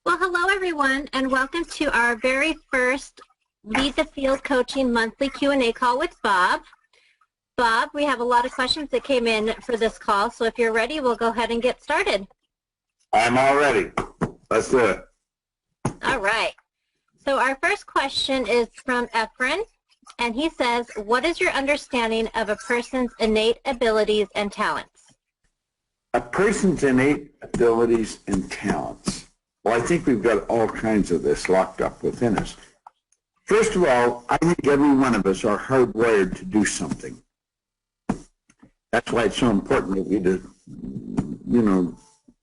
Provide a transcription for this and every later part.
Well, hello everyone, and welcome to our very first Lead the Field Coaching monthly Q&A call with Bob. Bob, we have a lot of questions that came in for this call, so if you're ready, we'll go ahead and get started. I'm all ready. Let's do it. All right. So our first question is from Efren, and he says, what is your understanding of a person's innate abilities and talents? A person's innate abilities and talents. Well, I think we've got all kinds of this locked up within us. First of all, I think every one of us are hardwired to do something. That's why it's so important that we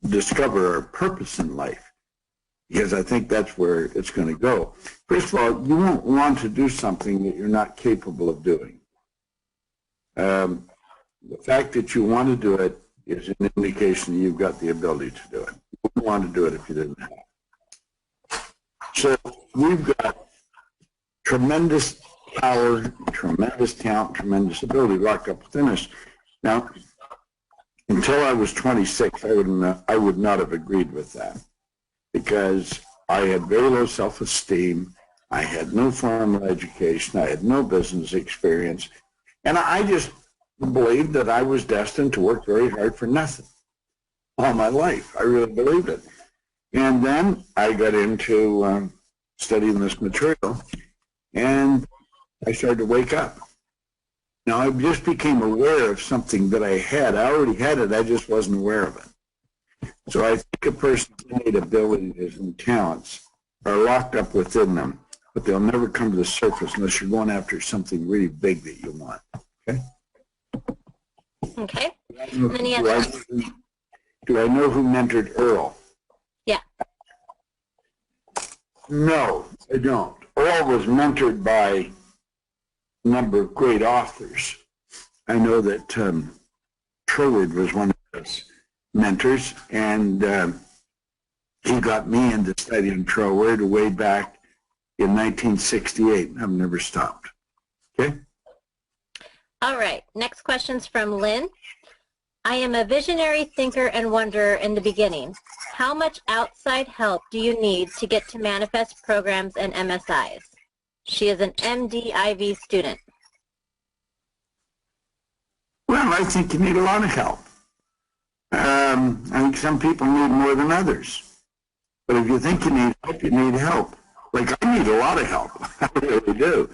discover our purpose in life, because I think that's where it's going to go. First of all, you won't want to do something that you're not capable of doing. The fact that you want to do it is an indication that you've got the ability to do it. You wouldn't want to do it if you didn't have it. So we've got tremendous power, tremendous talent, tremendous ability locked up within us. Now, until I was 26, I would not have agreed with that, because I had very low self-esteem. I had no formal education. I had no business experience. And I just believed that I was destined to work very hard for nothing all my life. I really believed it. And then I got into studying this material, and I started to wake up. Now, I just became aware of something that I had. I already had it. I just wasn't aware of it. So I think a person's innate abilities and talents are locked up within them, but they'll never come to the surface unless you're going after something really big that you want. Okay? Okay. Do I know who mentored Earl? Yeah. No, I don't. Earl was mentored by a number of great authors. I know that Troward was one of his mentors, and he got me into studying Troward way back in 1968. I've never stopped. Okay? All right. Next question's from Lynn. I am a visionary thinker and wanderer in the beginning. How much outside help do you need to get to manifest programs and MSIs? She is an MDIV student. Well, I think you need a lot of help. I think some people need more than others. But if you think you need help, you need help. Like, I need a lot of help. I really do.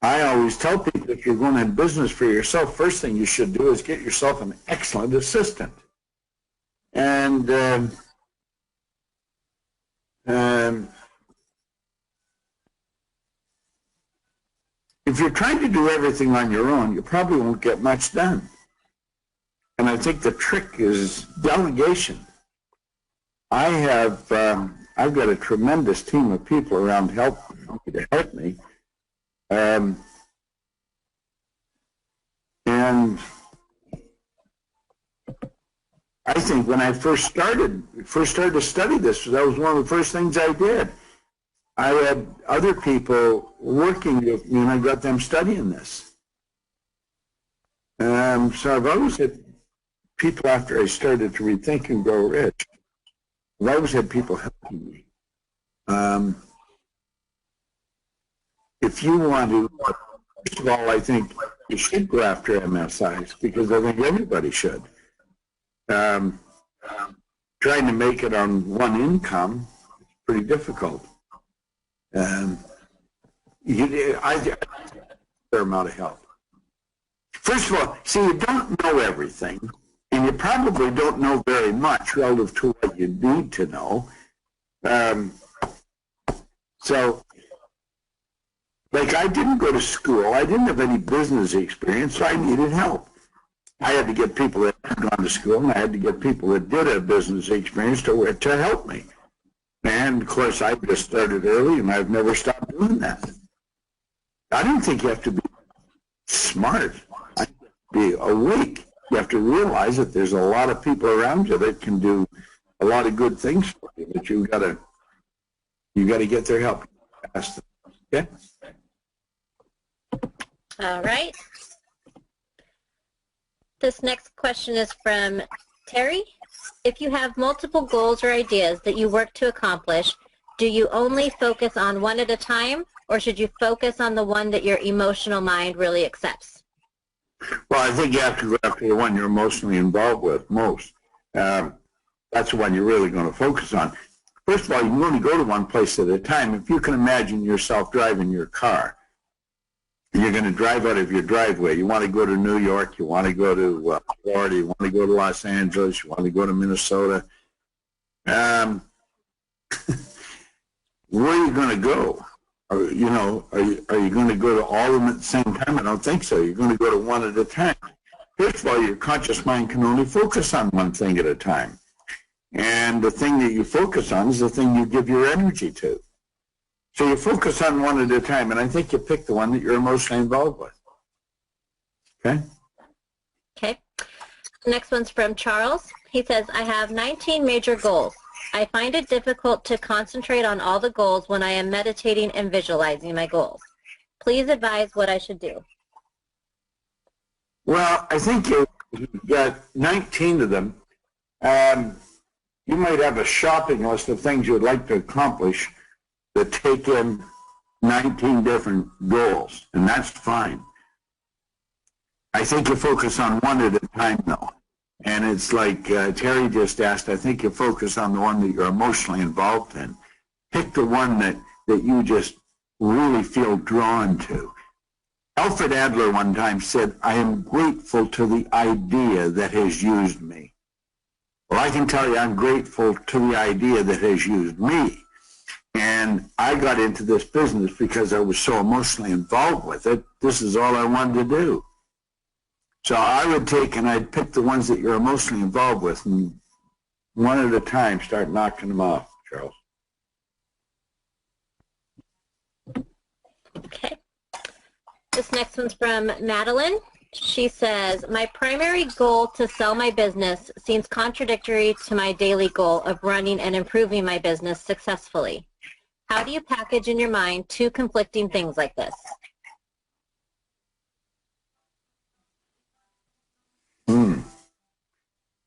I always tell people, if you're going in business for yourself, first thing you should do is get yourself an excellent assistant. And if you're trying to do everything on your own, you probably won't get much done. And I think the trick is delegation. I've got a tremendous team of people around to help me. And I think when I first started to study this, that was one of the first things I did. I had other people working with me, and I got them studying this. So I've always had people, after I started to read Think and Grow Rich, I've always had people helping me. If you want to, first of all, I think you should go after MSIs, because I think everybody should. Trying to make it on one income is pretty difficult. I get a fair amount of help. First of all, see, you don't know everything, and you probably don't know very much relative to what you need to know. So, like, I didn't go to school. I didn't have any business experience, so I needed help. I had to get people that had gone to school, and I had to get people that did have business experience to help me. And, of course, I just started early, and I've never stopped doing that. I don't think you have to be smart. I have to be awake. You have to realize that there's a lot of people around you that can do a lot of good things for you, but you got to get their help. Okay? All right. This next question is from Terry, If you have multiple goals or ideas that you work to accomplish, do you only focus on one at a time, or should you focus on the one that your emotional mind really accepts? Well, I think you have to go after the one you're emotionally involved with most. That's the one you're really going to focus on. First of all, you only go to one place at a time. If you can imagine yourself driving your car, you're going to drive out of your driveway. You want to go to New York. You want to go to Florida. You want to go to Los Angeles. You want to go to Minnesota. Where are you going to go? Are you going to go to all of them at the same time? I don't think so. You're going to go to one at a time. First of all, your conscious mind can only focus on one thing at a time. And the thing that you focus on is the thing you give your energy to. So you focus on one at a time, and I think you pick the one that you're emotionally involved with. Okay? Okay. The next one's from Charles. He says, I have 19 major goals. I find it difficult to concentrate on all the goals when I am meditating and visualizing my goals. Please advise what I should do. Well, I think you've got 19 of them. You might have a shopping list of things you'd like to accomplish that take in 19 different goals, and that's fine. I think you focus on one at a time, though. And it's like Terry just asked, I think you focus on the one that you're emotionally involved in. Pick the one that you just really feel drawn to. Alfred Adler one time said, I am grateful to the idea that has used me. Well, I can tell you I'm grateful to the idea that has used me. And I got into this business because I was so emotionally involved with it. This is all I wanted to do. So I would take and I'd pick the ones that you're emotionally involved with and one at a time start knocking them off, Charles. Okay. This next one's from Madeline. She says, my primary goal to sell my business seems contradictory to my daily goal of running and improving my business successfully. How do you package in your mind two conflicting things like this?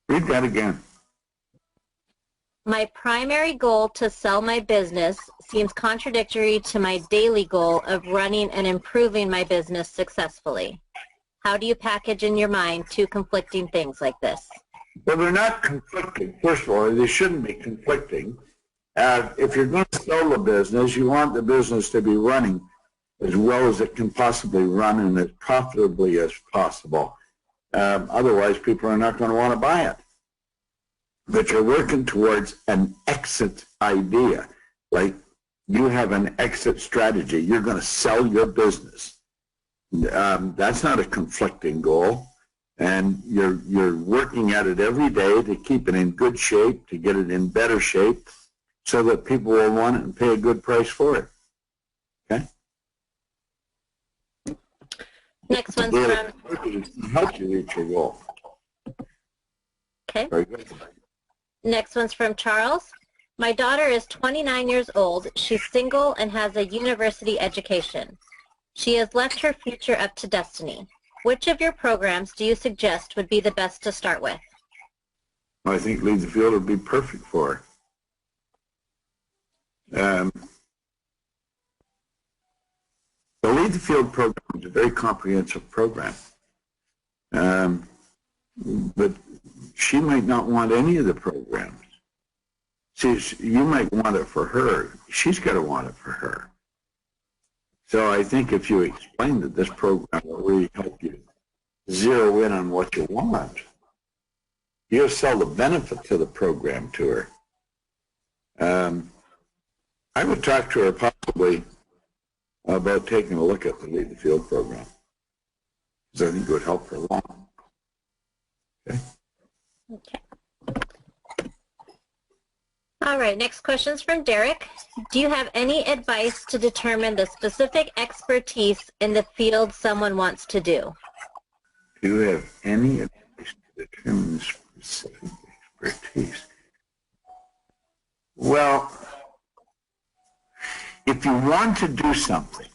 Read that again. My primary goal to sell my business seems contradictory to my daily goal of running and improving my business successfully. How do you package in your mind two conflicting things like this? Well, they're not conflicting. First of all, they shouldn't be conflicting. If you're going to sell the business, you want the business to be running as well as it can possibly run and as profitably as possible. Otherwise, people are not going to want to buy it. But you're working towards an exit idea. Like you have an exit strategy. You're going to sell your business. That's not a conflicting goal. And you're working at it every day to keep it in good shape, to get it in better shape, so that people will want it and pay a good price for it. Okay? Next one's from... help you reach your goal. Okay. Very good. Next one's from Charles. My daughter is 29 years old. She's single and has a university education. She has left her future up to destiny. Which of your programs do you suggest would be the best to start with? I think Lead the Field would be perfect for her. The Lead the Field program is a very comprehensive program. But she might not want any of the programs. See, you might want it for her. She's got to want it for her. So I think if you explain that this program will really help you zero in on what you want, you'll sell the benefits of the program to her. I would talk to her possibly about taking a look at the Lead the Field program, because I think it would help her a lot. Okay. Okay. All right, next question's from Derek. Do you have any advice to determine the specific expertise in the field someone wants to do? Do you have any advice to determine the specific expertise? Well, if you want to do something,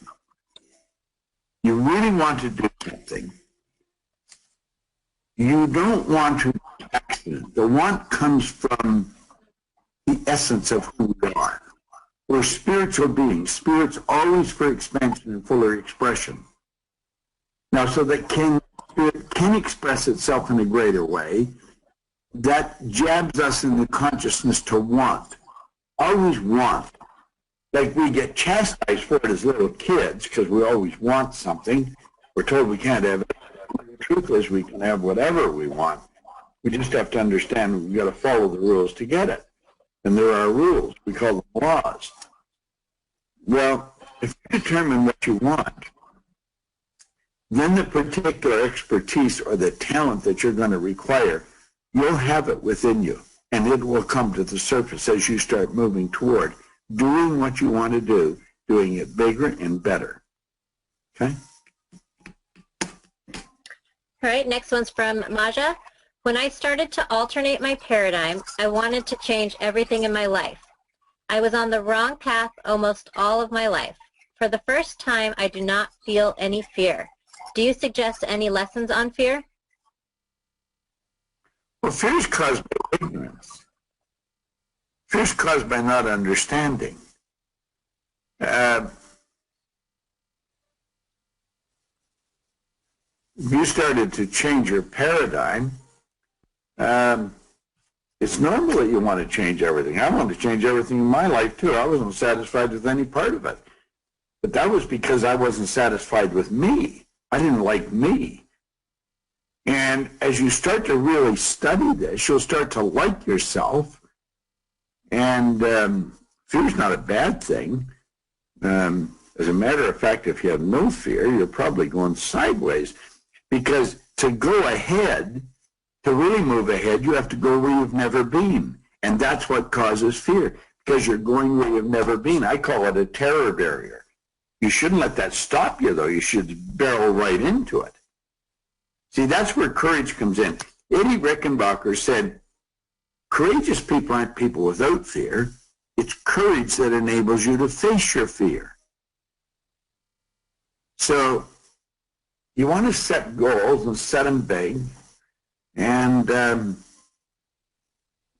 you really want to do something, you don't want to tax accident. The want comes from the essence of who we are. We're spiritual beings. Spirit's always for expansion and fuller expression. Now, so that spirit can express itself in a greater way, that jabs us in the consciousness to want. Always want. Like we get chastised for it as little kids because we always want something. We're told we can't have it. The truth is we can have whatever we want. We just have to understand we've got to follow the rules to get it. And there are rules. We call them laws. Well, if you determine what you want, then the particular expertise or the talent that you're going to require, you'll have it within you. And it will come to the surface as you start moving toward doing what you want to do, doing it bigger and better. Okay? All right, next one's from Maja. When I started to alternate my paradigm, I wanted to change everything in my life. I was on the wrong path almost all of my life. For the first time, I do not feel any fear. Do you suggest any lessons on fear? Well, fear is caused by ignorance. Fear is caused by not understanding. If you started to change your paradigm, it's normal that you want to change everything. I wanted to change everything in my life, too. I wasn't satisfied with any part of it. But that was because I wasn't satisfied with me. I didn't like me. And as you start to really study this, you'll start to like yourself. And fear's not a bad thing. As a matter of fact, if you have no fear, you're probably going sideways. Because to go ahead, to really move ahead, you have to go where you've never been. And that's what causes fear, because you're going where you've never been. I call it a terror barrier. You shouldn't let that stop you, though. You should barrel right into it. See, that's where courage comes in. Eddie Rickenbacker said, courageous people aren't people without fear. It's courage that enables you to face your fear. So you want to set goals and set them big and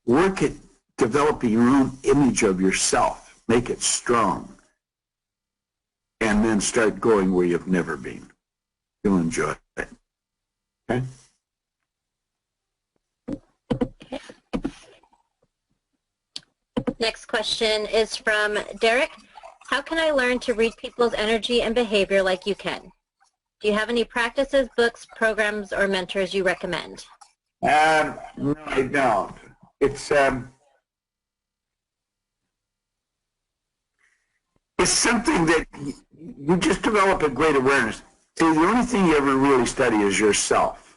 work at developing your own image of yourself. Make it strong. And then start going where you've never been. You'll enjoy it. Okay? Okay. Next question is from Derek. How can I learn to read people's energy and behavior like you can? Do you have any practices, books, programs, or mentors you recommend? No, I don't. It's something that you just develop a great awareness. See, the only thing you ever really study is yourself.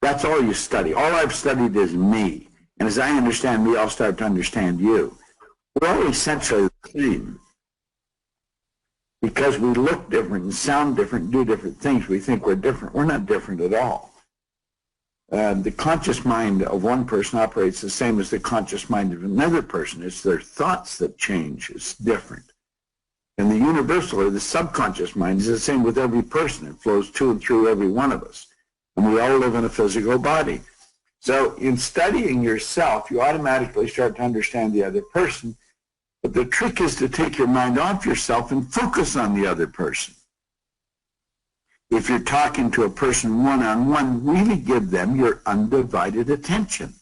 That's all you study. All I've studied is me. And as I understand me, I'll start to understand you. We're all essentially the same. Because we look different and sound different, do different things, we think we're different. We're not different at all. The conscious mind of one person operates the same as the conscious mind of another person. It's their thoughts that change. It's different. And the universal or the subconscious mind is the same with every person. It flows to and through every one of us. And we all live in a physical body. So in studying yourself, you automatically start to understand the other person. But the trick is to take your mind off yourself and focus on the other person. If you're talking to a person one-on-one, really give them your undivided attention.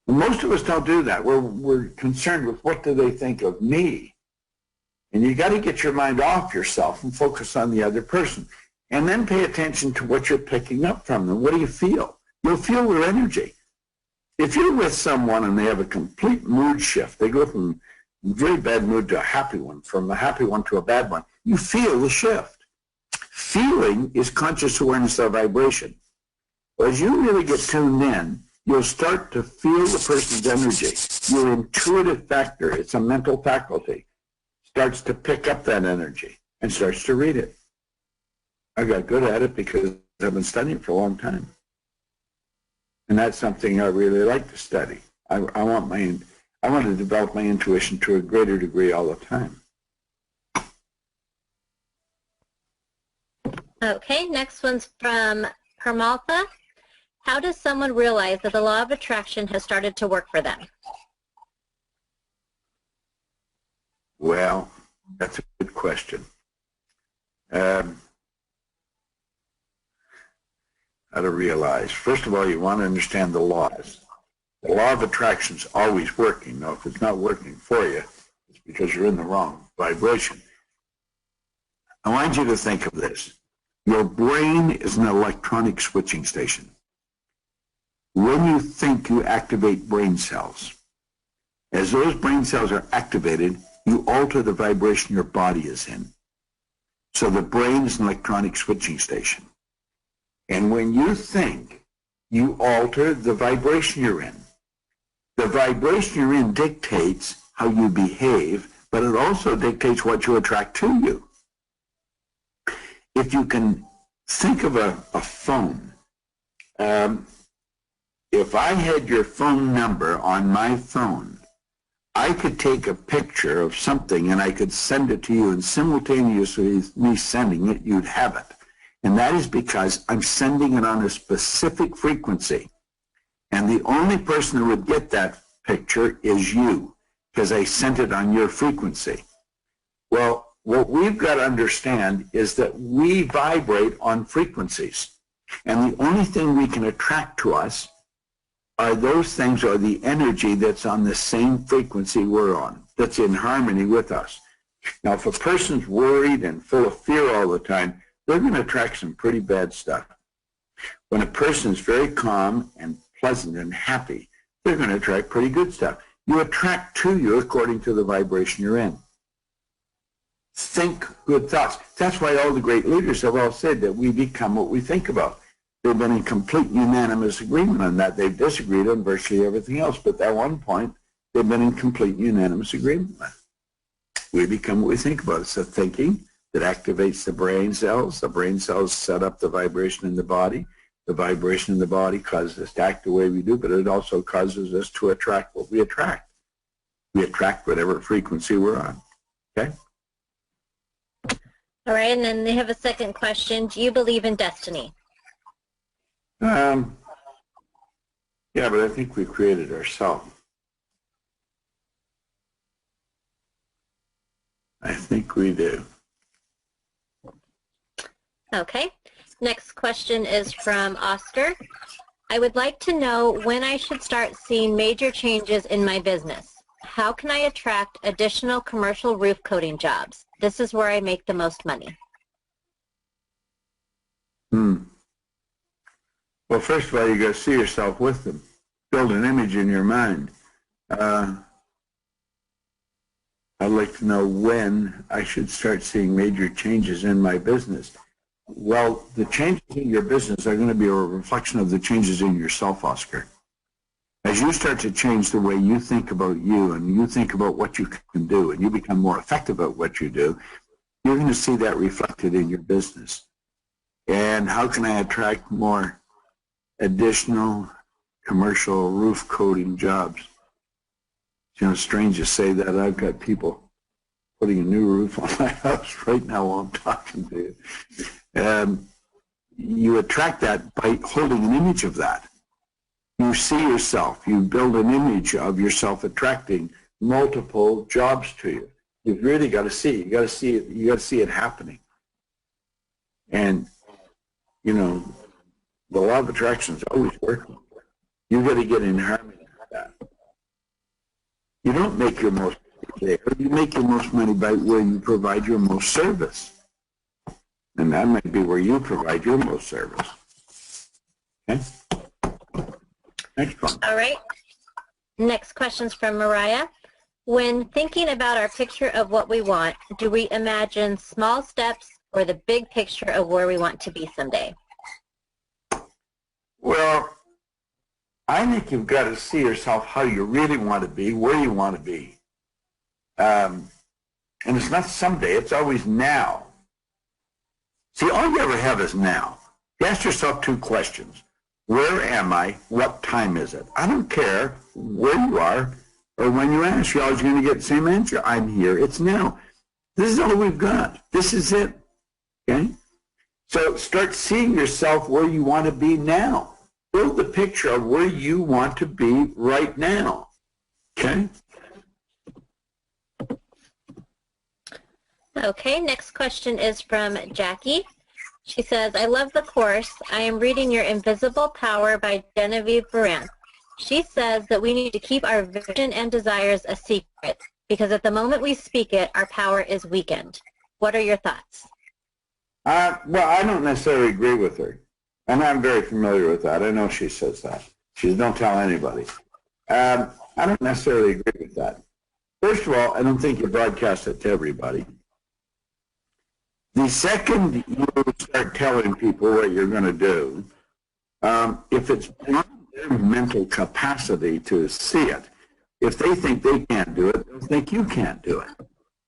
And most of us don't do that. We're concerned with what do they think of me. And you got to get your mind off yourself and focus on the other person. And then pay attention to what you're picking up from them. What do you feel? You'll feel their energy. If you're with someone and they have a complete mood shift, they go from a very bad mood to a happy one, from a happy one to a bad one, you feel the shift. Feeling is conscious awareness of vibration. As you really get tuned in, you'll start to feel the person's energy. Your intuitive factor, it's a mental faculty, starts to pick up that energy and starts to read it. I got good at it because I've been studying for a long time. And that's something I really like to study. I want to develop my intuition to a greater degree all the time. Okay, next one's from Permaltha. How does someone realize that the law of attraction has started to work for them? Well, that's a good question. How to realize. First of all, you want to understand the laws. The law of attraction is always working. Now, if it's not working for you, it's because you're in the wrong vibration. I want you to think of this. Your brain is an electronic switching station. When you think, you activate brain cells. As those brain cells are activated, you alter the vibration your body is in. So the brain is an electronic switching station. And when you think, you alter the vibration you're in. The vibration you're in dictates how you behave, but it also dictates what you attract to you. If you can think of a phone, if I had your phone number on my phone, I could take a picture of something and I could send it to you, and simultaneously with me sending it, you'd have it. And that is because I'm sending it on a specific frequency. And the only person who would get that picture is you, because I sent it on your frequency. Well, what we've got to understand is that we vibrate on frequencies. And the only thing we can attract to us are those things, or the energy that's on the same frequency we're on, that's in harmony with us. Now, if a person's worried and full of fear all the time, they're going to attract some pretty bad stuff. When a person's very calm and pleasant and happy, they're going to attract pretty good stuff. You attract to you according to the vibration you're in. Think good thoughts. That's why all the great leaders have all said that we become what we think about. They've been in complete unanimous agreement on that. They've disagreed on virtually everything else, but at one point, they've been in complete unanimous agreement with. We become what we think about. It's the thinking that activates the brain cells. The brain cells set up the vibration in the body. The vibration in the body causes us to act the way we do, but it also causes us to attract what we attract. We attract whatever frequency we're on. Okay? All right, and then they have a second question. Do you believe in destiny? Yeah, but I think we created ourselves. I think we do. Okay. Next question is from Oscar. I would like to know when I should start seeing major changes in my business. How can I attract additional commercial roof coating jobs? This is where I make the most money. Well, first of all, you got to see yourself with them. Build an image in your mind. I'd like to know when I should start seeing major changes in my business. Well, the changes in your business are going to be a reflection of the changes in yourself, Oscar. As you start to change the way you think about you and you think about what you can do and you become more effective at what you do, you're going to see that reflected in your business. And how can I attract more additional commercial roof coating jobs? You know, it's strange to say that. I've got people putting a new roof on my house right now while I'm talking to you. You attract that by holding an image of that. You see yourself. You build an image of yourself attracting multiple jobs to you. You've really got to see it. You got to see it. You got to see it happening. And you know, the law of attraction is always working. You got to get in harmony with that. You don't make your most money there. You make your most money by where you provide your most service. And that might be where you provide your most service. Okay? Next one. All right. Next question's from Mariah. When thinking about our picture of what we want, do we imagine small steps or the big picture of where we want to be someday? Well, I think you've got to see yourself how you really want to be, where you want to be. And it's not someday, it's always now. See, all you ever have is now. You ask yourself two questions. Where am I? What time is it? I don't care where you are or when you ask. You're always going to get the same answer. I'm here. It's now. This is all we've got. This is it. Okay? So start seeing yourself where you want to be now. build the picture of where you want to be right now. Okay? Okay, next question is from Jackie. She says, I love the course. I am reading Your Invisible Power by Genevieve Baran. She says that we need to keep our vision and desires a secret because at the moment we speak it, our power is weakened. What are your thoughts? Well, I don't necessarily agree with her. And I'm very familiar with that. I know she says that. She says, don't tell anybody. I don't necessarily agree with that. First of all, I don't think you broadcast it to everybody. The second you start telling people what you're going to do, if it's beyond their mental capacity to see it, if they think they can't do it, they'll think you can't do it.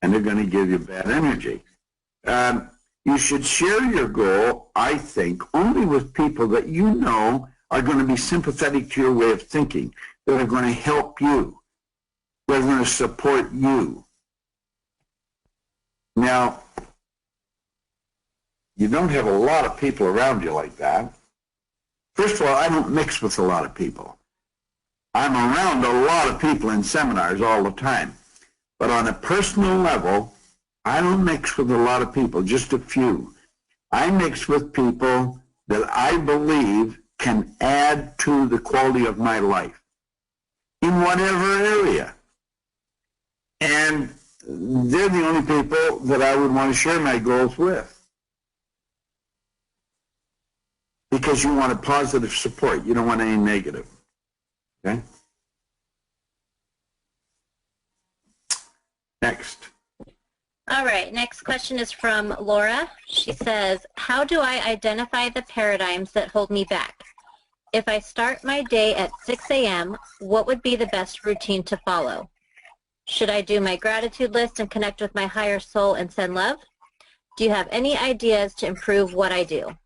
And they're going to give you bad energy. You should share your goal, I think, only with people that you know are going to be sympathetic to your way of thinking, that are going to help you, that are going to support you. Now, you don't have a lot of people around you like that. First of all, I don't mix with a lot of people. I'm around a lot of people in seminars all the time. But on a personal level, I don't mix with a lot of people, just a few. I mix with people that I believe can add to the quality of my life in whatever area. And they're the only people that I would want to share my goals with. Because you want a positive support. You don't want any negative. Okay? Next. All right, next question is from Laura. She says, how do I identify the paradigms that hold me back? If I start my day at 6 a.m., what would be the best routine to follow? Should I do my gratitude list and connect with my higher soul and send love? Do you have any ideas to improve what I do?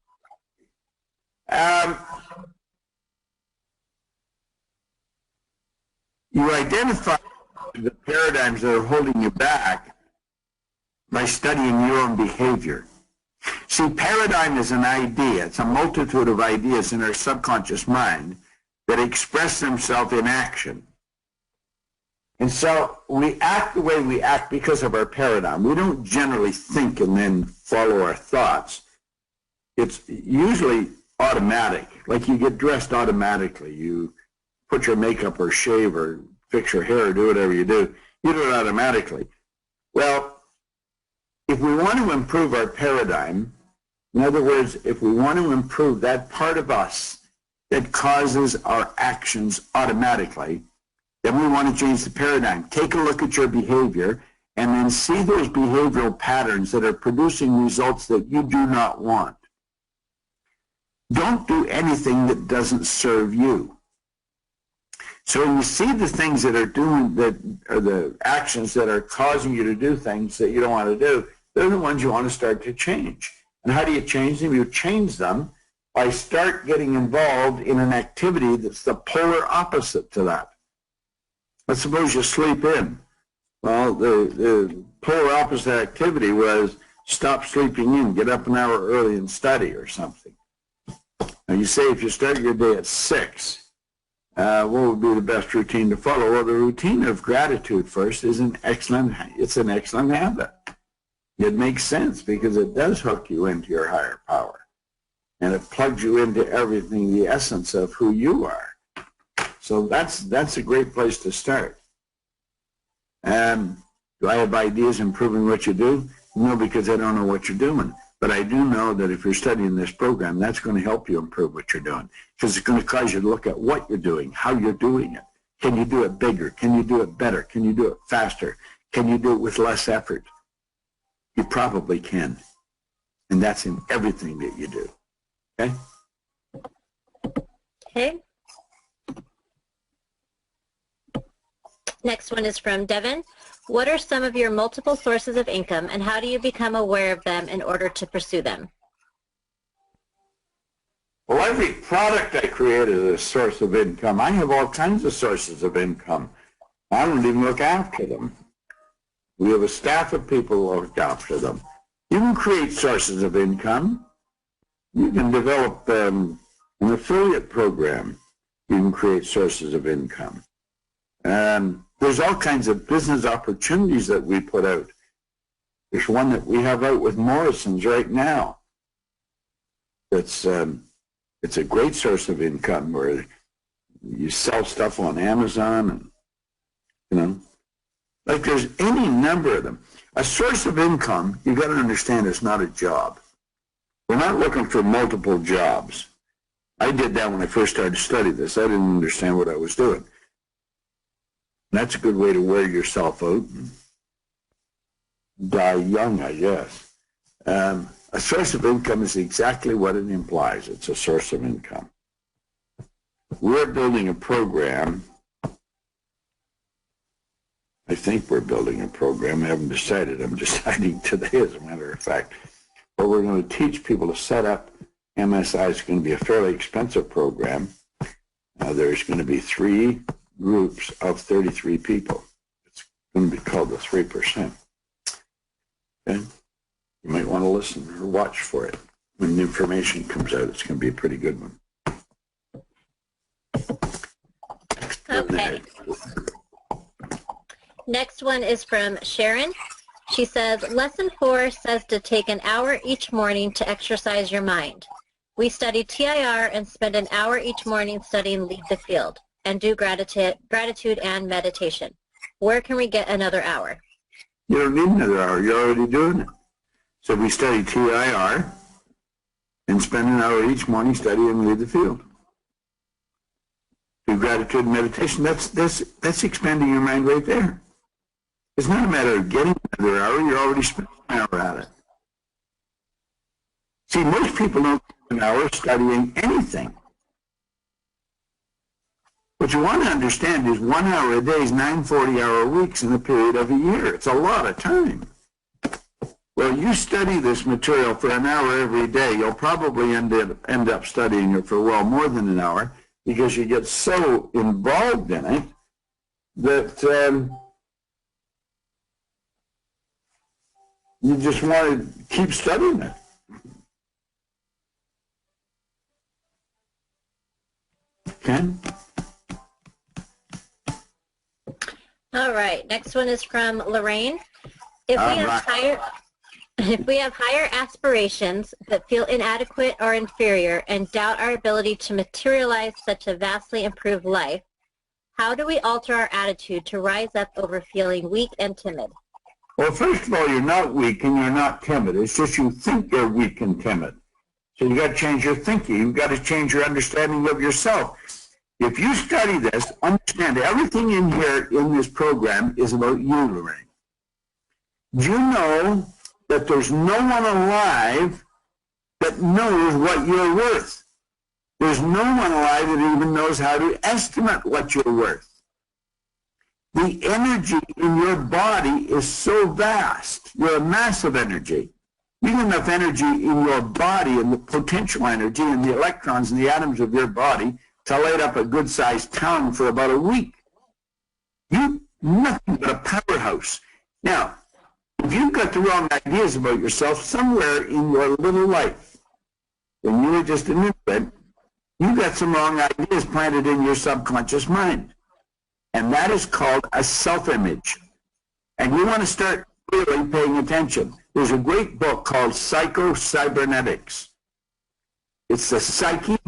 You identify the paradigms that are holding you back by studying your own behavior. See, paradigm is an idea. It's a multitude of ideas in our subconscious mind that express themselves in action. And so we act the way we act because of our paradigm. We don't generally think and then follow our thoughts. It's usually automatic, like you get dressed automatically. You put your makeup or shave or fix your hair or do whatever you do it automatically. Well, if we want to improve our paradigm, in other words, if we want to improve that part of us that causes our actions automatically, then we want to change the paradigm. Take a look at your behavior and then see those behavioral patterns that are producing results that you do not want. Don't do anything that doesn't serve you. So when you see the things that are doing, that are the actions that are causing you to do things that you don't want to do, they're the ones you want to start to change. And how do you change them? You change them by start getting involved in an activity that's the polar opposite to that. Let's suppose you sleep in. Well, the polar opposite activity was stop sleeping in, get up an hour early and study or something. Now you say if you start your day at 6, what would be the best routine to follow? Well, the routine of gratitude first is an excellent habit. It makes sense because it does hook you into your higher power. And it plugs you into everything, the essence of who you are. So that's a great place to start. Do I have ideas improving what you do? No, because I don't know what you're doing. But I do know that if you're studying this program, that's going to help you improve what you're doing. Because it's going to cause you to look at what you're doing, how you're doing it. Can you do it bigger? Can you do it better? Can you do it faster? Can you do it with less effort? You probably can. And that's in everything that you do. Okay? Okay. Next one is from Devin. What are some of your multiple sources of income and how do you become aware of them in order to pursue them? Well, every product I create is a source of income. I have all kinds of sources of income. I don't even look after them. We have a staff of people who look after them. You can create sources of income. You can develop An affiliate program, you can create sources of income. There's all kinds of business opportunities that we put out. There's one that we have out with Morrison's right now. It's a great source of income where you sell stuff on Amazon, and like there's any number of them. A source of income, you got to understand, is not a job. We're not looking for multiple jobs. I did that when I first started to study this. I didn't understand what I was doing. And that's a good way to wear yourself out and die young, I guess. A source of income is exactly what it implies. It's a source of income. We're building a program. I think we're building a program. I haven't decided. I'm deciding today, as a matter of fact. But we're going to teach people to set up MSI. It's going to be a fairly expensive program. There's going to be 3 groups of 33 people. It's going to be called the 3%. Okay? You might want to listen or watch for it. When the information comes out, it's going to be a pretty good one. Okay. Next one is from Sharon. She says, Lesson 4 says to take an hour each morning to exercise your mind. We study TIR and spend an hour each morning studying Lead the Field and do gratitude and meditation. Where can we get another hour? You don't need another hour. You're already doing it. So we study TIR and spend an hour each morning studying Lead the Field. Do gratitude and meditation. That's expanding your mind right there. It's not a matter of getting another hour. You're already spending an hour at it. See, most people don't spend an hour studying anything. What you want to understand is 1 hour a day is 9 40-hour weeks in the period of a year. It's a lot of time. Well, you study this material for an hour every day, you'll probably end up studying it for well more than an hour because you get so involved in it that you just want to keep studying it. Okay? All right. Next one is from Lorraine. If we have higher aspirations but feel inadequate or inferior and doubt our ability to materialize such a vastly improved life, how do we alter our attitude to rise up over feeling weak and timid? Well, first of all, you're not weak and you're not timid. It's just you think you're weak and timid. So you got to change your thinking. You've got to change your understanding of yourself. If you study this, understand everything in here in this program is about you, Lorraine. Do you know that there's no one alive that knows what you're worth? There's no one alive that even knows how to estimate what you're worth. The energy in your body is so vast. You're a massive energy. You have enough energy in your body and the potential energy and the electrons and the atoms of your body to light up a good-sized town for about a week. You're nothing but a powerhouse. Now, if you've got the wrong ideas about yourself somewhere in your little life, when you were just an infant, you got some wrong ideas planted in your subconscious mind. And that is called a self-image. And you want to start really paying attention. There's a great book called Psycho-Cybernetics. It's the psyche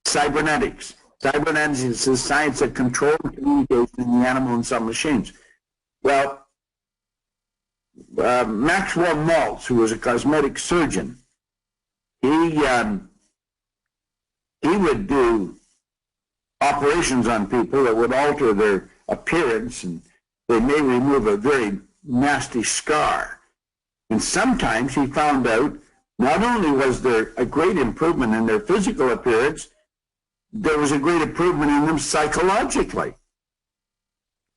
cybernetics. Cybernetics is the science of control and communication in the animal and some machines. Well, Maxwell Maltz, who was a cosmetic surgeon, he would do operations on people that would alter their appearance, and they may remove a very nasty scar. And sometimes he found out not only was there a great improvement in their physical appearance, there was a great improvement in them psychologically.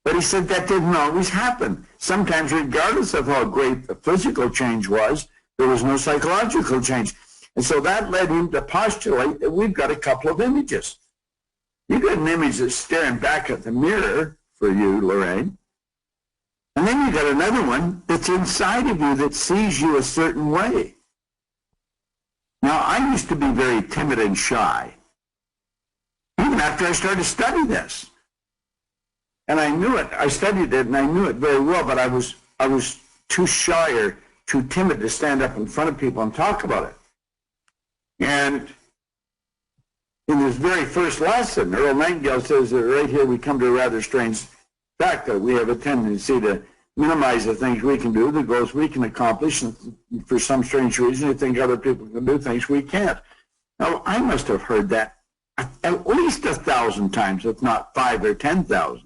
But he said that didn't always happen. Sometimes, regardless of how great the physical change was, there was no psychological change. And so that led him to postulate that we've got a couple of images. You've got an image that's staring back at the mirror for you, Lorraine. And then you've got another one that's inside of you that sees you a certain way. Now, I used to be very timid and shy. soon after I started to study this. And I knew it. I studied it, and I knew it very well, but I was too shy or too timid to stand up in front of people and talk about it. And in this very first lesson, Earl Nightingale says that right here we come to a rather strange fact that we have a tendency to minimize the things we can do, the goals we can accomplish, and for some strange reason, we think other people can do things we can't. Now, I must have heard that at least 1,000 times, if not 5 or 10,000.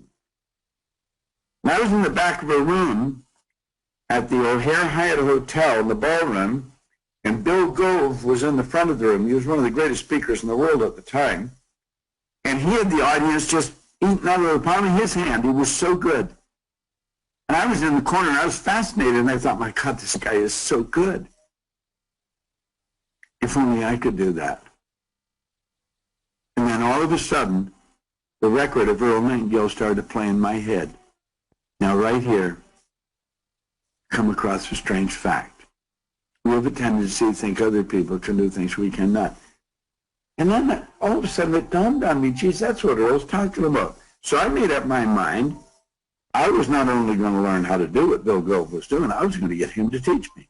And I was in the back of a room at the O'Hare Hyatt Hotel in the ballroom, and Bill Gove was in the front of the room. He was one of the greatest speakers in the world at the time. And he had the audience just eating out of the palm of his hand. He was so good. And I was in the corner, and I was fascinated, and I thought, my God, this guy is so good. If only I could do that. And then all of a sudden, the record of Earl Nightingale started to play in my head. Now, right here, come across a strange fact. We have a tendency to think other people can do things we cannot. And then all of a sudden it dawned on me, geez, that's what Earl's talking about. So I made up my mind. I was not only going to learn how to do what Bill Gove was doing, I was going to get him to teach me.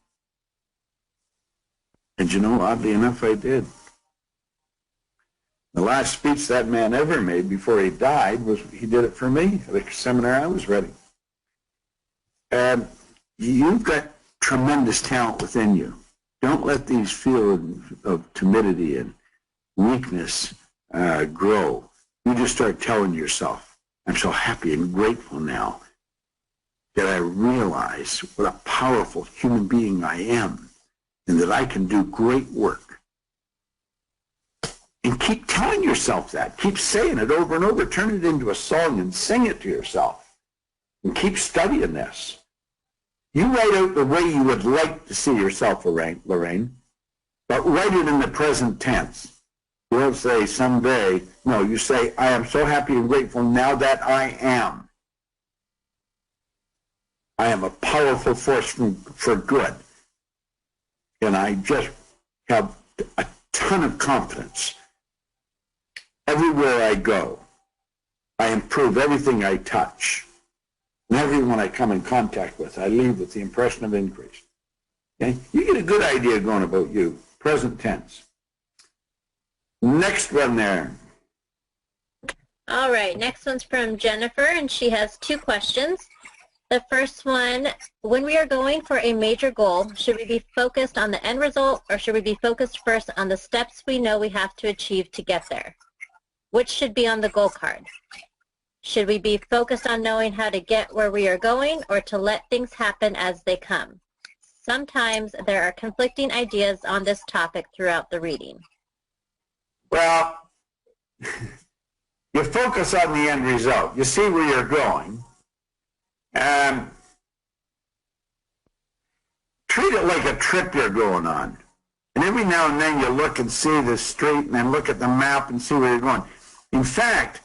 And you know, oddly enough, I did. The last speech that man ever made before he died was, he did it for me at a seminar I was running. And you've got tremendous talent within you. Don't let these feelings of timidity and weakness grow. You just start telling yourself, I'm so happy and grateful now that I realize what a powerful human being I am and that I can do great work. And keep telling yourself that. Keep saying it over and over. Turn it into a song and sing it to yourself. And keep studying this. You write out the way you would like to see yourself, Lorraine, but write it in the present tense. You don't say someday. No, you say, I am so happy and grateful now that I am. I am a powerful force for good. And I just have a ton of confidence. Everywhere I go, I improve everything I touch. And everyone I come in contact with, I leave with the impression of increase. Okay? You get a good idea going about you. Present tense. Next one there. All right, next one's from Jennifer, and she has 2 questions. The first one, when we are going for a major goal, should we be focused on the end result, or should we be focused first on the steps we know we have to achieve to get there? Which should be on the goal card? Should we be focused on knowing how to get where we are going, or to let things happen as they come? Sometimes there are conflicting ideas on this topic throughout the reading. Well, you focus on the end result. You see where you're going. Treat it like a trip you're going on. And every now and then you look and see the street and then look at the map and see where you're going. In fact,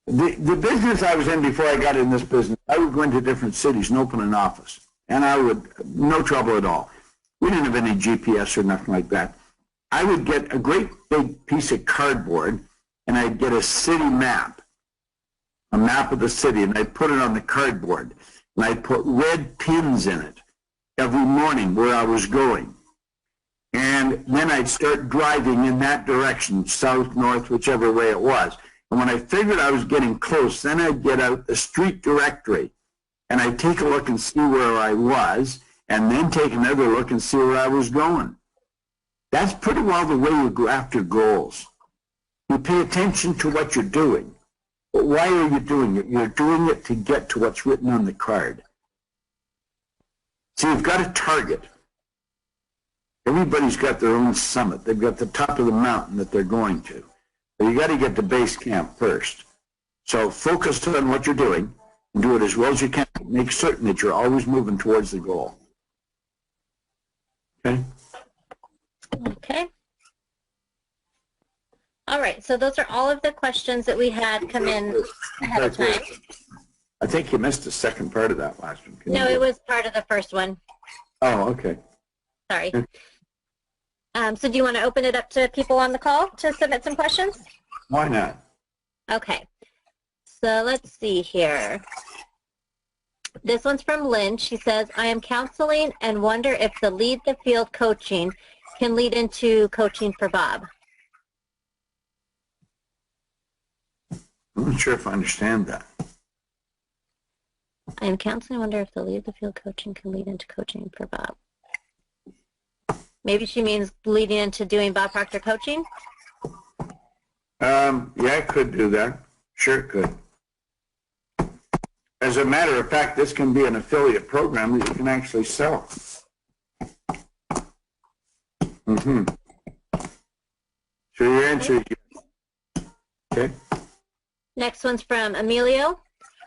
the business I was in before I got in this business, I would go into different cities and open an office. And I would, no trouble at all. We didn't have any GPS or nothing like that. I would get a great big piece of cardboard and I'd get a city map, a map of the city, and I'd put it on the cardboard. And I'd put red pins in it every morning where I was going. And then I'd start driving in that direction, south, north, whichever way it was. And when I figured I was getting close, then I'd get out the street directory and I'd take a look and see where I was, and then take another look and see where I was going. That's pretty well the way you go after goals. You pay attention to what you're doing. But why are you doing it? You're doing it to get to what's written on the card. So you've got a target. Everybody's got their own summit. They've got the top of the mountain that they're going to. But you got to get to base camp first. So focus on what you're doing and do it as well as you can. Make certain that you're always moving towards the goal. Okay? Okay. All right, so those are all of the questions that we had come in ahead of time. I think you missed the second part of that last one. No, it was part of the first one. Oh, okay. Sorry. So do you want to open it up to people on the call to submit some questions? Why not? Okay. So let's see here. This one's from Lynn. She says, I am counseling and wonder if the lead the field coaching can lead into coaching for Bob. I'm not sure if I understand that. I am counseling and wonder if the lead the field coaching can lead into coaching for Bob. Maybe she means leading into doing Bob Proctor coaching? Yeah, it could do that. Sure it could. As a matter of fact, this can be an affiliate program that you can actually sell. So your answer is yes. Okay. Next one's from Emilio.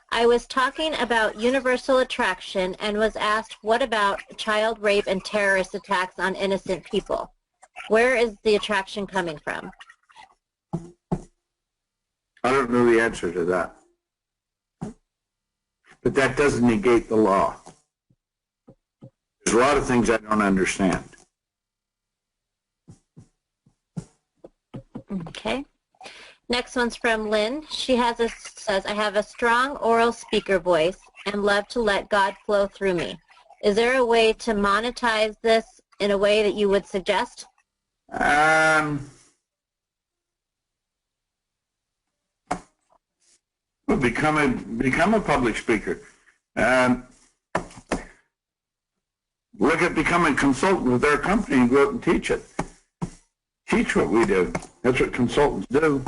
I was talking about universal attraction and was asked, what about child rape and terrorist attacks on innocent people? Where is the attraction coming from? I don't know the answer to that. But that doesn't negate the law. There's a lot of things I don't understand. Okay. Next one's from Lynn. She says, I have a strong oral speaker voice and love to let God flow through me. Is there a way to monetize this in a way that you would suggest? Well, become a public speaker. Look at becoming a consultant with their company and go out and teach it. Teach what we do. That's what consultants do.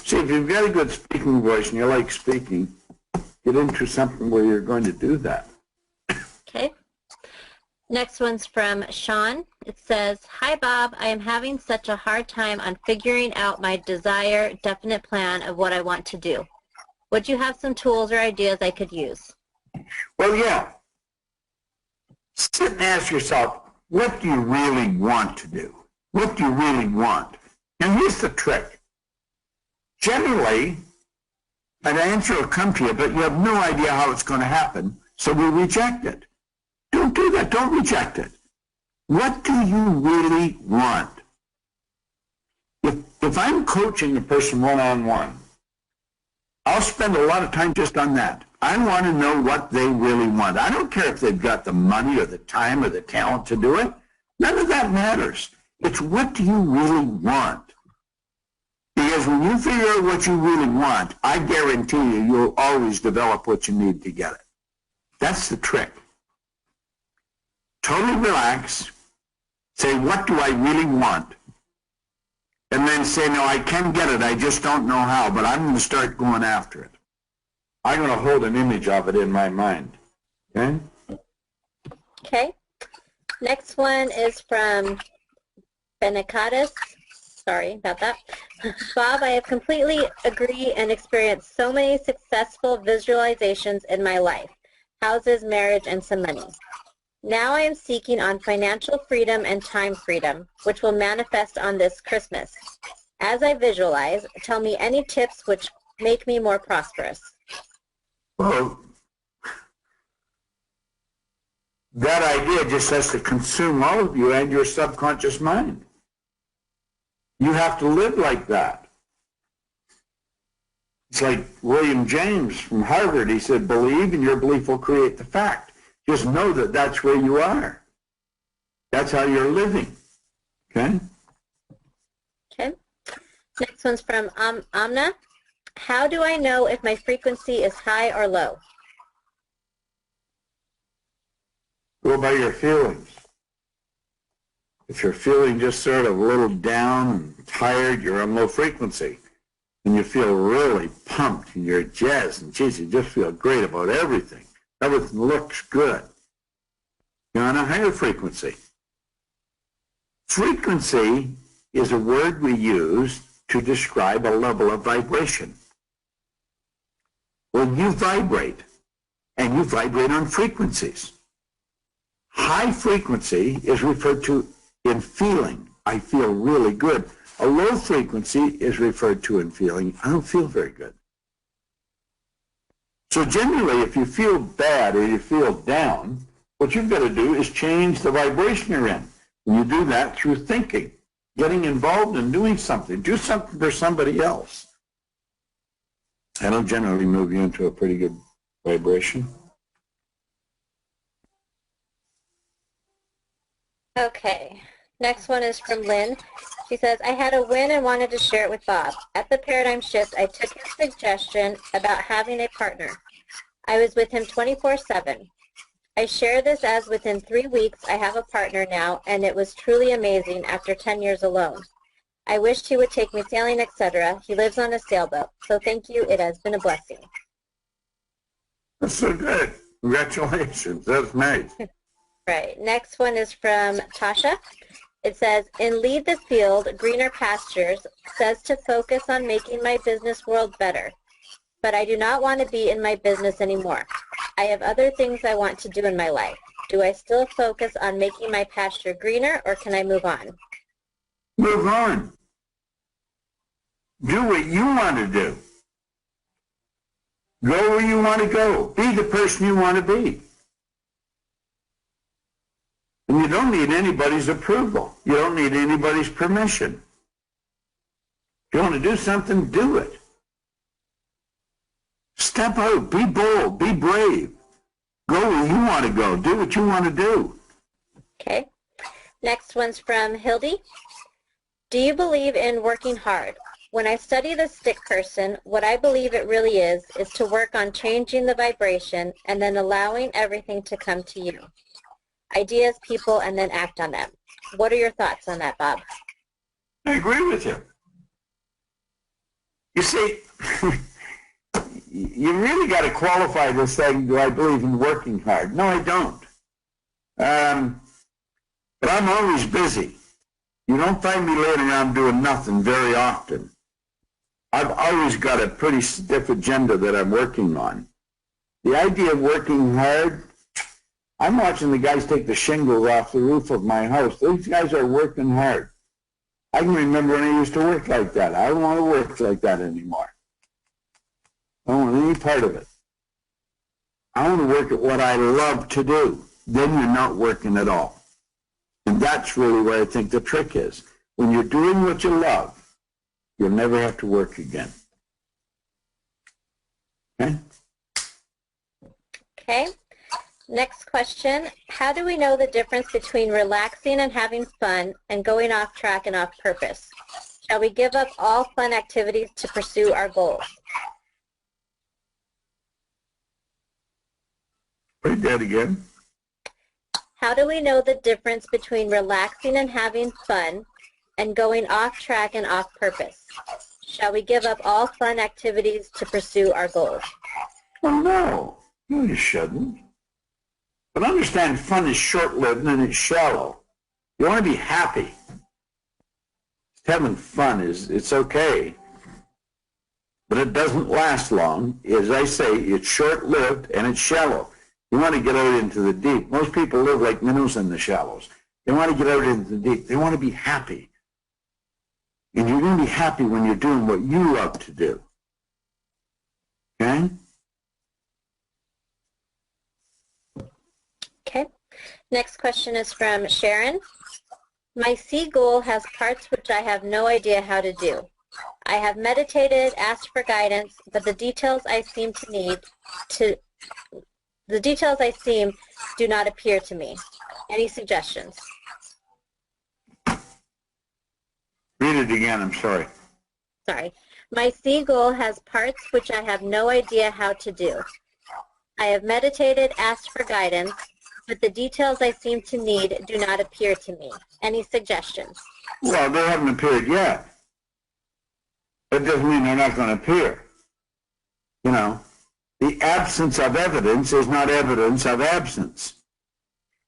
See, if you've got a good speaking voice and you like speaking, get into something where you're going to do that. Okay. Next one's from Sean. It says, hi, Bob. I am having such a hard time on figuring out my desired definite plan of what I want to do. Would you have some tools or ideas I could use? Well, yeah. Sit and ask yourself, what do you really want to do? What do you really want? And here's the trick. Generally, an answer will come to you, but you have no idea how it's going to happen, so we reject it. Don't do that. Don't reject it. What do you really want? If I'm coaching a person one-on-one, I'll spend a lot of time just on that. I want to know what they really want. I don't care if they've got the money or the time or the talent to do it. None of that matters. It's what do you really want? Because when you figure out what you really want, I guarantee you, you'll always develop what you need to get it. That's the trick. Totally relax. Say, what do I really want? And then say, no, I can get it. I just don't know how, but I'm going to start going after it. I'm going to hold an image of it in my mind. Okay? Okay. Next one is from Benekatis. Sorry about that. Bob, I have completely agreed and experienced so many successful visualizations in my life. Houses, marriage, and some money. Now I am seeking on financial freedom and time freedom, which will manifest on this Christmas. As I visualize, tell me any tips which make me more prosperous. Well, that idea just has to consume all of you and your subconscious mind. You have to live like that. It's like William James from Harvard. He said, believe and your belief will create the fact. Just know that that's where you are. That's how you're living. Okay? Okay. Next one's from Amna. How do I know if my frequency is high or low? Go by your feelings. If you're feeling just sort of a little down and tired, you're on low frequency. And you feel really pumped and you're jazzed and geez, you just feel great about everything. Everything looks good. You're on a higher frequency. Frequency is a word we use to describe a level of vibration. Well, you vibrate, and you vibrate on frequencies. High frequency is referred to in feeling. I feel really good. A low frequency is referred to in feeling. I don't feel very good. So generally, if you feel bad or you feel down, What you've got to do is change the vibration you're in. And you do that through thinking, getting involved in doing something. Do something for somebody else. That'll generally move you into a pretty good vibration. Okay. Next one is from Lynn. She says, I had a win and wanted to share it with Bob. At the paradigm shift, I took his suggestion about having a partner. I was with him 24/7. I share this as within 3 weeks I have a partner now, and it was truly amazing after 10 years alone. I wished he would take me sailing, etc. He lives on a sailboat. So thank you. It has been a blessing. That's so good. Congratulations. That's nice. Right. Next one is from Tasha. It says, in Lead the Field, Greener Pastures says to focus on making my business world better. But I do not want to be in my business anymore. I have other things I want to do in my life. Do I still focus on making my pasture greener, or can I move on? Move on. Do what you want to do. Go where you want to go. Be the person you want to be. And you don't need anybody's approval. You don't need anybody's permission. If you want to do something, do it. Step out. Be bold. Be brave. Go where you want to go. Do what you want to do. Okay. Next one's from Hildy. Do you believe in working hard? When I study the stick person, what I believe it really is to work on changing the vibration and then allowing everything to come to you. Ideas, people, and then act on them. What are your thoughts on that, Bob? I agree with you. You see, you really got to qualify this thing, do I believe in working hard? No, I don't. But I'm always busy. You don't find me laying around doing nothing very often. I've always got a pretty stiff agenda that I'm working on. The idea of working hard, I'm watching the guys take the shingles off the roof of my house. These guys are working hard. I can remember when I used to work like that. I don't want to work like that anymore. I don't want any part of it. I want to work at what I love to do. Then you're not working at all. And that's really where I think the trick is. When you're doing what you love, you'll never have to work again. Okay? Okay. Next question. How do we know the difference between relaxing and having fun and going off track and off purpose? Shall we give up all fun activities to pursue our goals? Read that again. How do we know the difference between relaxing and having fun and going off track and off purpose? Shall we give up all fun activities to pursue our goals? Oh, no. No, you shouldn't. But understand fun is short-lived and it's shallow. You want to be happy. Having fun it's okay. But it doesn't last long. As I say, it's short-lived and it's shallow. You want to get out into the deep. Most people live like minnows in the shallows. They want to get out into the deep. They want to be happy. And you're going to be happy when you're doing what you love to do. Okay? Okay. Next question is from Sharon. My C goal has parts which I have no idea how to do. I have meditated, asked for guidance, but the details I seem do not appear to me. Any suggestions? Read it again, I'm sorry. Sorry. My C goal has parts which I have no idea how to do. I have meditated, asked for guidance, but the details I seem to need do not appear to me. Any suggestions? Well, they haven't appeared yet. That doesn't mean they're not going to appear. You know, the absence of evidence is not evidence of absence.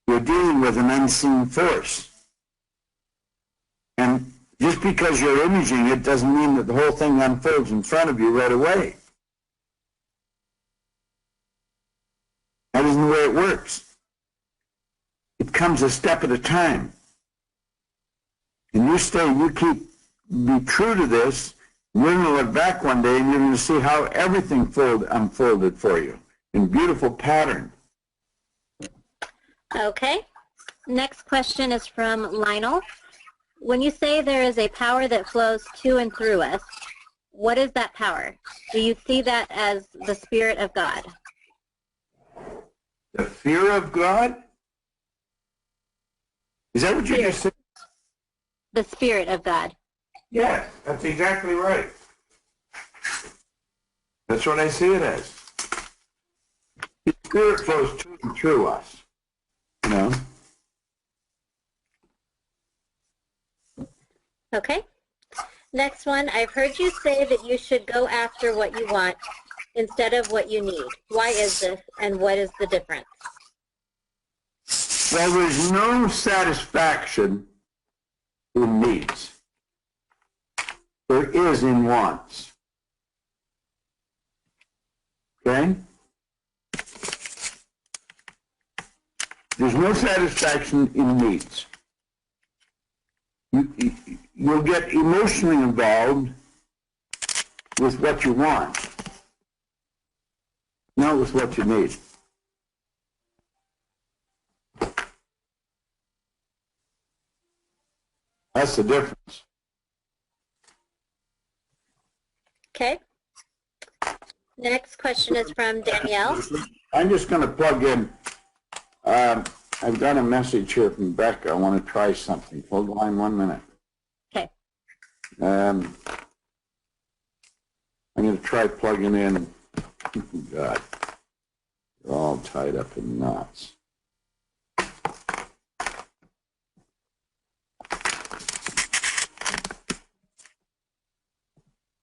You're dealing with an unseen force. And just because you're imaging it doesn't mean that the whole thing unfolds in front of you right away. That isn't the way it works. It comes a step at a time. And you be true to this, you're going to look back one day and you're going to see how everything unfolded for you in beautiful pattern. Okay. Next question is from Lionel. When you say there is a power that flows to and through us, what is that power? Do you see that as the Spirit of God? The fear of God? Is that what you just said? The Spirit of God. Yes, that's exactly right. That's what I see it as. The Spirit flows to and through us. You know? Okay. Next one, I've heard you say that you should go after what you want instead of what you need. Why is this, and what is the difference? Well, there's no satisfaction in needs. There is in wants. Okay? There's no satisfaction in needs. You'll get emotionally involved with what you want, not with what you need. That's the difference. Okay. Next question is from Danielle. I'm just going to plug in. I've got a message here from Becca. I want to try something. Hold the line 1 minute. Okay. I'm going to try plugging in. God, you're all tied up in knots.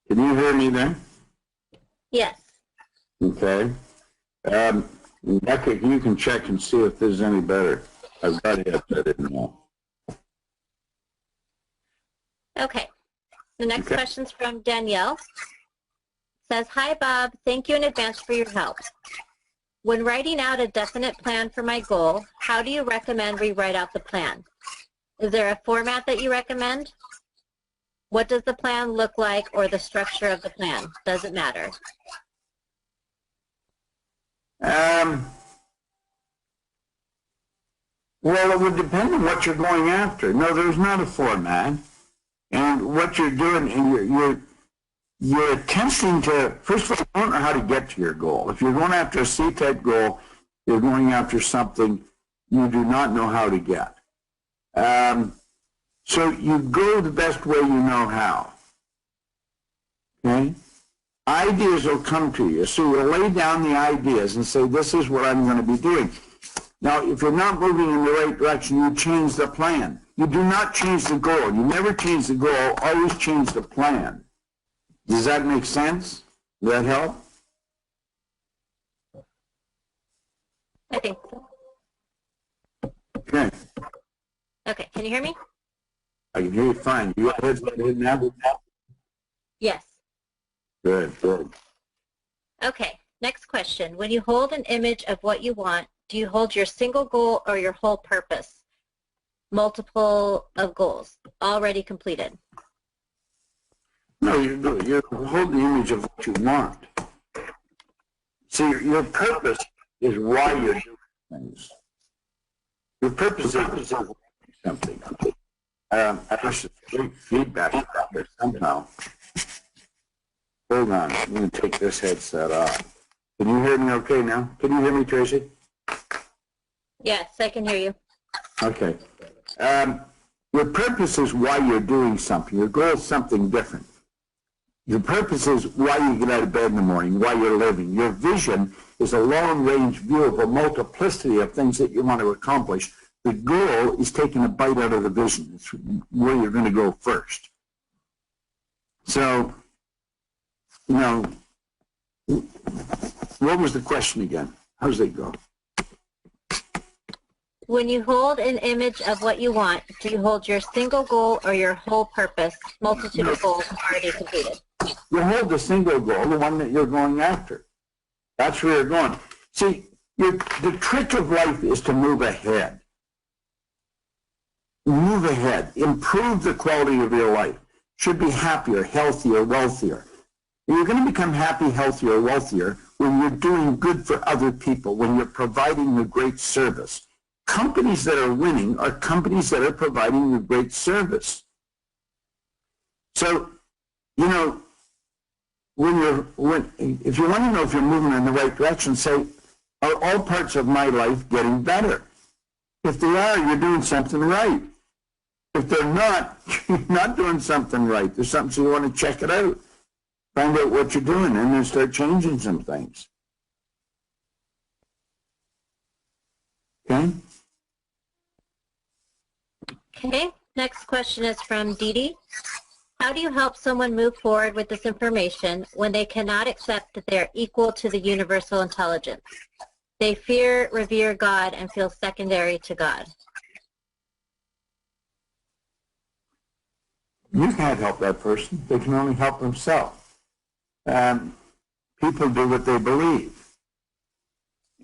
Can you hear me then? Yes. Okay. Becca, you can check and see if this is any better. I've got it headset in now. Okay. The next question's from Danielle. Says, hi, Bob. Thank you in advance for your help. When writing out a definite plan for my goal, how do you recommend we write out the plan? Is there a format that you recommend? What does the plan look like, or the structure of the plan? Does it matter? Well, it would depend on what you're going after. No, there's not a format. And what you're doing, and you're attempting to, first of all, you don't know how to get to your goal. If you're going after a C-type goal, you're going after something you do not know how to get. So you go the best way you know how. Okay? Ideas will come to you. So you lay down the ideas and say, this is what I'm going to be doing. Now, if you're not moving in the right direction, you change the plan. You do not change the goal. You never change the goal, always change the plan. Does that make sense? Does that help? I think so. Okay. Okay, can you hear me? I can hear you fine. You got headset in now? Yes. Good, good. Okay, next question. When you hold an image of what you want, do you hold your single goal or your whole purpose? Multiple of goals already completed. No, you hold the image of what you want. See, your purpose is why you're doing things. Your purpose is something. There's great feedback there somehow. Hold on, I'm going to take this headset off. Can you hear me okay now? Can you hear me, Tracy? Yes, I can hear you. Okay. Your purpose is why you're doing something. Your goal is something different. Your purpose is why you get out of bed in the morning, why you're living. Your vision is a long-range view of a multiplicity of things that you want to accomplish. The goal is taking a bite out of the vision. It's where you're going to go first. So, you know, what was the question again? How does it go? When you hold an image of what you want, do you hold your single goal or your whole purpose, multitude of goals already completed? You hold the single goal, the one that you're going after. That's where you're going. See, the trick of life is to move ahead. Move ahead. Improve the quality of your life. Should be happier, healthier, wealthier. You're going to become happy, healthier, wealthier when you're doing good for other people, when you're providing a great service. companies that are winning are companies that are providing a great service. So, you know, if you want to know if you're moving in the right direction, say, are all parts of my life getting better? If they are, you're doing something right. If they're not, you're not doing something right. There's something, so you want to check it out. Find out what you're doing and then start changing some things. Okay? Okay, next question is from Dee Dee. How do you help someone move forward with this information when they cannot accept that they are equal to the universal intelligence? They fear, revere God, and feel secondary to God. You can't help that person. They can only help themselves. People do what they believe.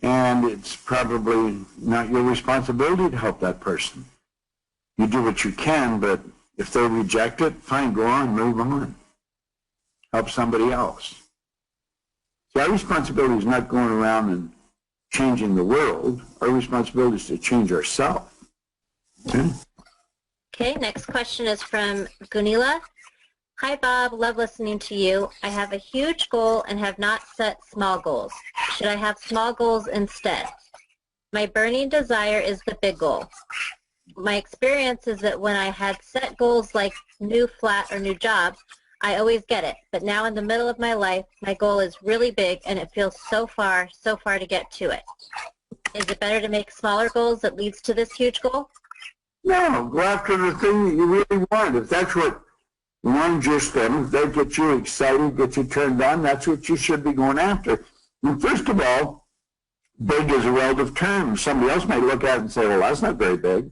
And it's probably not your responsibility to help that person. You do what you can, but if they reject it, fine, go on, move on. Help somebody else. See, our responsibility is not going around and changing the world. Our responsibility is to change ourselves. Okay? Okay, next question is from Gunila. Hi, Bob. Love listening to you. I have a huge goal and have not set small goals. Should I have small goals instead? My burning desire is the big goal. My experience is that when I had set goals like new flat or new job, I always get it. But now in the middle of my life, my goal is really big and it feels so far to get to it. Is it better to make smaller goals that leads to this huge goal? No, go after the thing that you really want. If that's what runs your stomach, that gets you excited, gets you turned on, that's what you should be going after. And first of all, big is a relative term. Somebody else might look at it and say, well, that's not very big.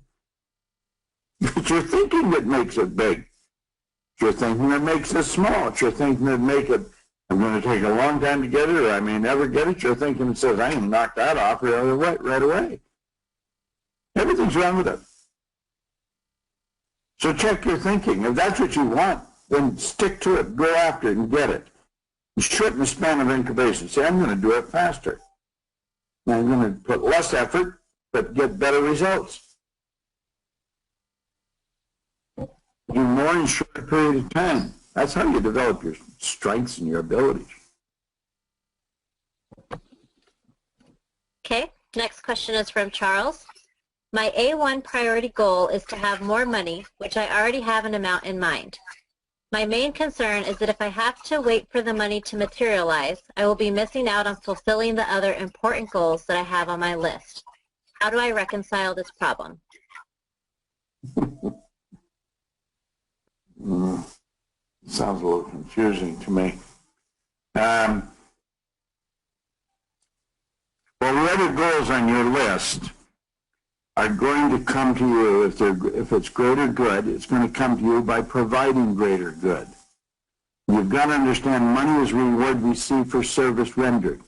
It's your thinking that makes it big. It's your thinking that makes it small. It's your thinking that makes it, I'm going to take a long time to get it, or I may never get it. Your thinking that says, I can knock that off right away. Everything's wrong with it. So check your thinking. If that's what you want, then stick to it. Go after it and get it. And shorten the span of incubation. Say, I'm going to do it faster. And I'm going to put less effort, but get better results. Do more in a short period of time. That's how you develop your strengths and your abilities. Okay, next question is from Charles. My A1 priority goal is to have more money, which I already have an amount in mind. My main concern is that if I have to wait for the money to materialize, I will be missing out on fulfilling the other important goals that I have on my list. How do I reconcile this problem? Sounds a little confusing to me. Well, the other goals on your list are going to come to you, if it's greater good, it's going to come to you by providing greater good. You've got to understand money is reward received for service rendered.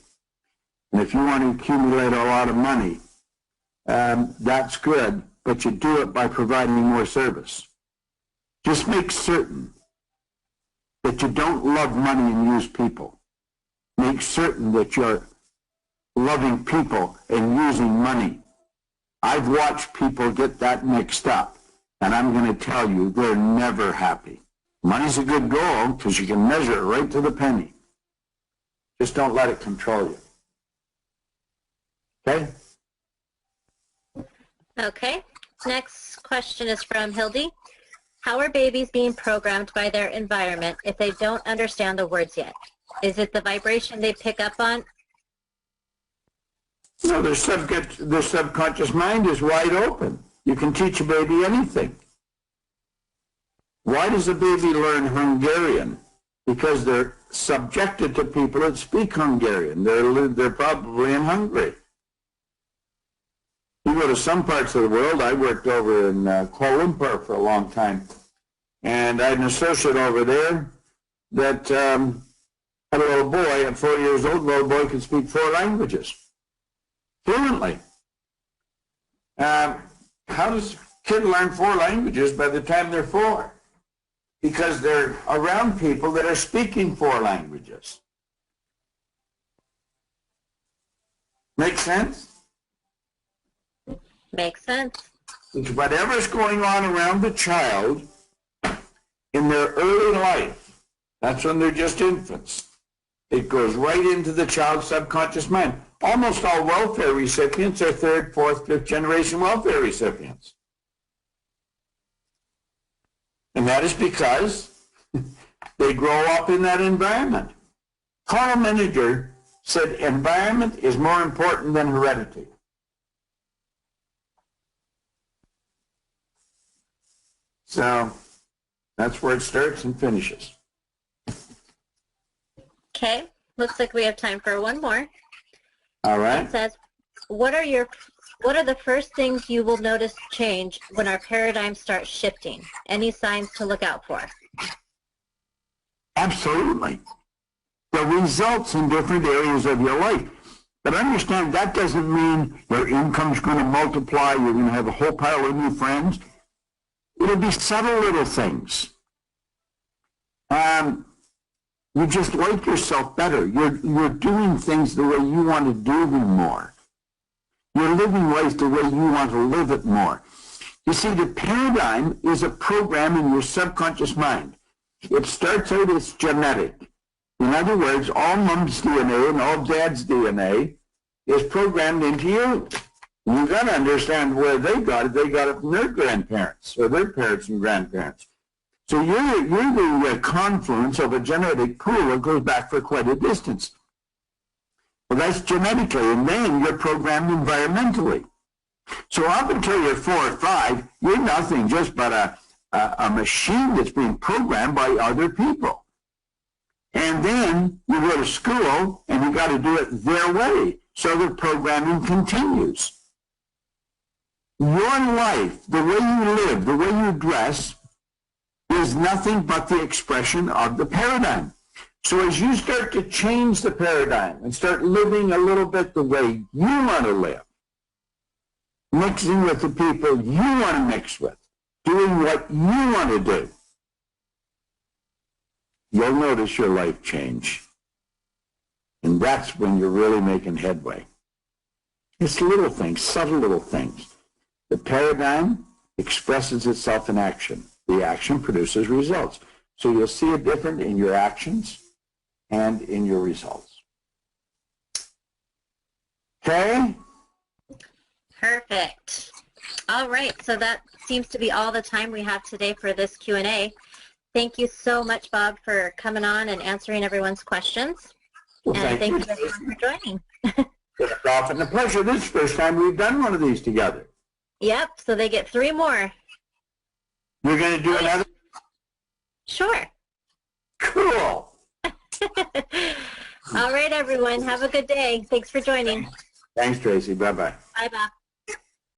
And if you want to accumulate a lot of money, that's good, but you do it by providing more service. Just make certain that you don't love money and use people. Make certain that you're loving people and using money. I've watched people get that mixed up, and I'm going to tell you, they're never happy. Money's a good goal because you can measure it right to the penny. Just don't let it control you. Okay? Okay. Next question is from Hildy. How are babies being programmed by their environment if they don't understand the words yet? Is it the vibration they pick up on? No, their subconscious mind is wide open. You can teach a baby anything. Why does a baby learn Hungarian? Because they're subjected to people that speak Hungarian. They're probably in Hungary. You go to some parts of the world. I worked over in Kuala Lumpur for a long time. And I had an associate over there that had a little boy at 4 years old. The little boy could speak 4 languages fluently. How does a kid learn 4 languages by the time they're 4? Because they're around people that are speaking 4 languages. Make sense? Makes sense. It's whatever's going on around the child in their early life. That's when they're just infants. It goes right into the child's subconscious mind. Almost all welfare recipients are third, fourth, fifth generation welfare recipients. And that is because they grow up in that environment. Carl Menninger said environment is more important than heredity. So that's where it starts and finishes. Okay, looks like we have time for one more. All right. It says, what are the first things you will notice change when our paradigm starts shifting? Any signs to look out for? Absolutely. The results in different areas of your life. But understand that doesn't mean your income's going to multiply, you're going to have a whole pile of new friends. It'll be subtle little things. You just like yourself better. You're doing things the way you want to do them more. You're living life the way you want to live it more. You see, the paradigm is a program in your subconscious mind. It starts out as genetic. In other words, all mom's DNA and all dad's DNA is programmed into you. You've got to understand where they got it. They got it from their grandparents or their parents and grandparents. So you're the confluence of a genetic pool that goes back for quite a distance. Well, that's genetically, and then you're programmed environmentally. So up until you're 4 or 5, you're nothing just but a machine that's being programmed by other people. And then you go to school, and you got to do it their way. So the programming continues. Your life, the way you live, the way you dress, is nothing but the expression of the paradigm. So as you start to change the paradigm and start living a little bit the way you want to live, mixing with the people you want to mix with, doing what you want to do, you'll notice your life change. And that's when you're really making headway. It's little things, subtle little things. The paradigm expresses itself in action. The action produces results. So you'll see it different in your actions and in your results. Okay? Perfect. All right, so that seems to be all the time we have today for this Q&A. Thank you so much, Bob, for coming on and answering everyone's questions. Well, and thank you everyone for joining. It's often a pleasure. This is the first time we've done one of these together. Yep, so they get 3 more. You're going to do another? Sure. Cool. All right, everyone. Have a good day. Thanks for joining. Thanks, Tracy. Bye-bye. Bye, Bob.